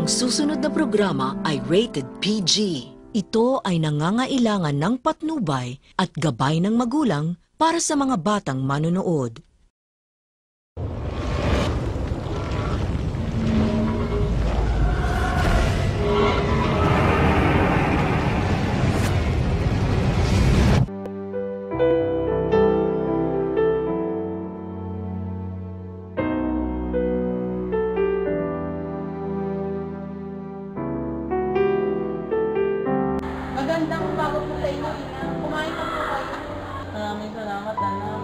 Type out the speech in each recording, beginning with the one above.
Ang susunod na programa ay rated PG. Ito ay nangangailangan ng patnubay at gabay ng magulang para sa mga batang manonood. Magandang bago po sa inyo, Ina. Kumain na po kayo. Maraming salamat, anak.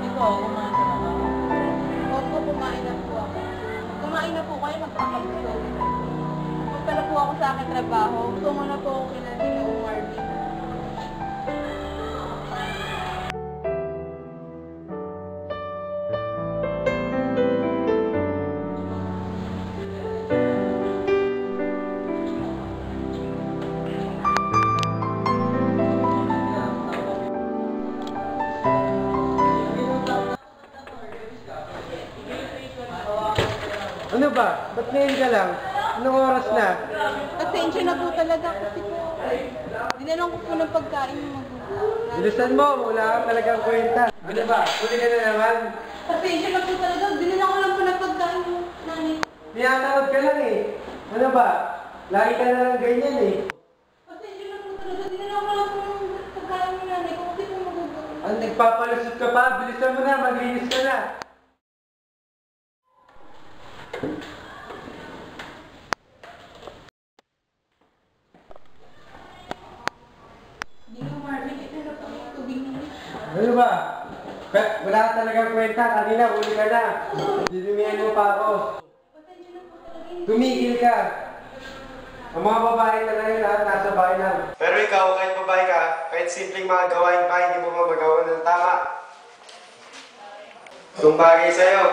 Ikaw, kumain ka na ba? Opo, kumain na po ako. Kumain na po kayo, magpapagulog. Punta na po ako sa aking trabaho. Tungo na po ako kina Nina Marvin. Ano ba? Ba't ngayon ka lang? Anong oras na? Pasensya na po talaga kasi po. Dinanong ko po ng pagkain ng magulang. Bilisan mo, wala kang talagang kwenta. Ano ba? Huli ka na naman? Pasensya na po talaga. Dinanong ko lang po ng pagkain ng nanay. Niyatawad ka lang eh. Ano ba? Lagi ka na lang ganyan eh. Pasensya na po talaga. Dinanong ko lang po ng pagkain ng nanay ko kasi po magulang. Ang nagpapalusot ka pa, bilisan mo na, maglinis ka na. Nina Marvin, ito na po yung tubig niyo. Ano ba? Wala ka talagang kwenta. Kanina, huli ka na. Dinumihan mo pa ako. Pasensya na po talaga. Tumigil ka. Ang mga babae talaga yun lahat nasa bahay lang. Pero ikaw, kahit babae ka, kahit simpleng mga gawain pa, hindi mo magawa ng tama. Itong bagay sa'yo.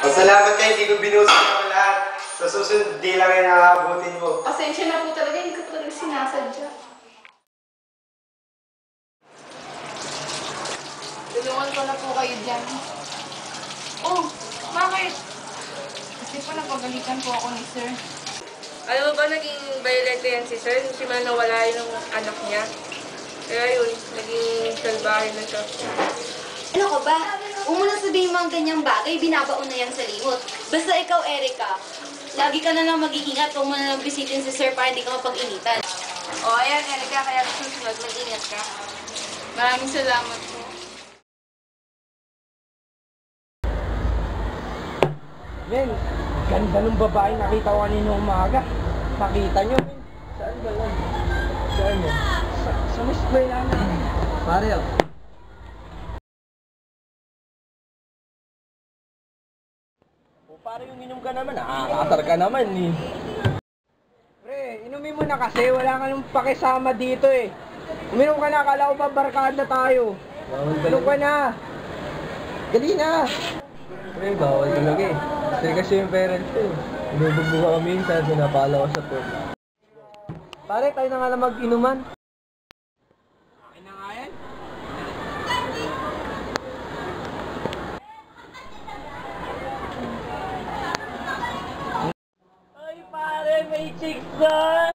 Masalamat ka, hindi ko binusin ako lahat. Sa susunod, di lang yung nakakabutin mo. Pasensya na po talaga, hindi ko talaga sinasadya. Tulungan ko na po kayo dyan. Oh, bakit? Kasi po napagalitan po ako ni sir. Alam mo ba naging violent yan si Sir? Si man nawala yung anak niya. Kaya yun, naging salbahe na siya. Ano ka ba? Huwag mo na sabihin mga ganyang bagay, binabaon na yan sa limot. Basta ikaw, Erica, lagi ka na lang mag-iingat, huwag mo na lang bisitin si Sir para hindi ka mapag-initan. O ayan, Erika, kaya susunod, mag-ingat ka. Maraming salamat po. Men, ganda ng babae nakita ko kanina umaga. Nakita nyo, men. Saan ba yan? Saan yan? Sa may eskwela na. Pare, oh. O pare, uminom ka naman. Nakakatar ka naman, eh. Pre, inumin mo na kasi. Wala ka nang pakisama dito, eh. Uminom ka na. Akala ko ba barkada tayo. Uminom ka na. Dali na. Pre, bawal talaga eh. Kasi yung parents ko eh. Inubog kami minsan, pinapala ko sa po. Pare, tayo na nga lang mag-inuman. Akin na nga yan. Ay pare, may chicks ba?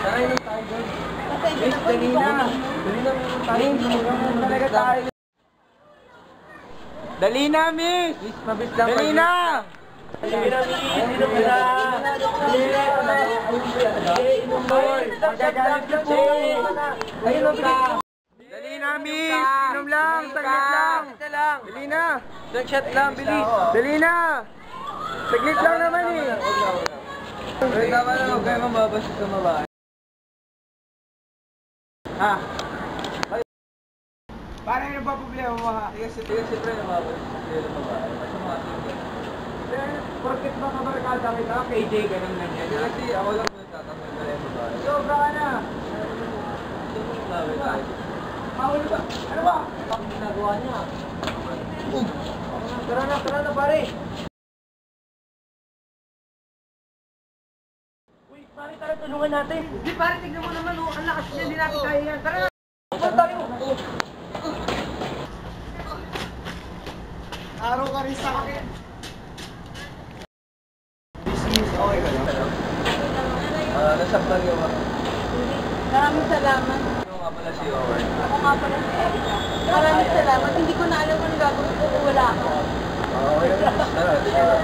Tara, inom tayo doon. Pasensya Miss, na po, dali hindi po na. ako Dali na tayo. Talaga tayo. Dali na, miss! Miss, mabis lang. Dali na! Dali na, miss! Inom ka na! Dali na! Inom mo! Magagalit ka po! Ayun, mabis! Dali na, miss! Inom lang! Saglit lang! Dali na! Nag-shot lang, bilis! Dali na! Saglit lang naman eh! Pero tama na, huwag kayo mababasa sa babae. Ha? Parang ano ba problema mo ha? Sige, siyempre nababasa sa babae. Pero, porket ba kabarkada kita? KJ ka nang ganyan. Kasi ako lang po tatanggol na yung babae. Sobra ka na! Mahuli ba? Ano ba? Bakit ginagawa niya? Tara na pare! Uy, Pare, tara, tulungan natin. Di, pare, tignan mo naman, oh. Ang lakas niya, hindi natin kaya yan. Tara! Saan tayo? Araw ka rin sa akin. Okay ka lang? Nasaan lang yung Maraming salamat. Ano nga pala si Howard? Ako nga pala si Erika. Maraming salamat. Hindi ko na alam kung gagawin ko kung wala ako. Okay, tara.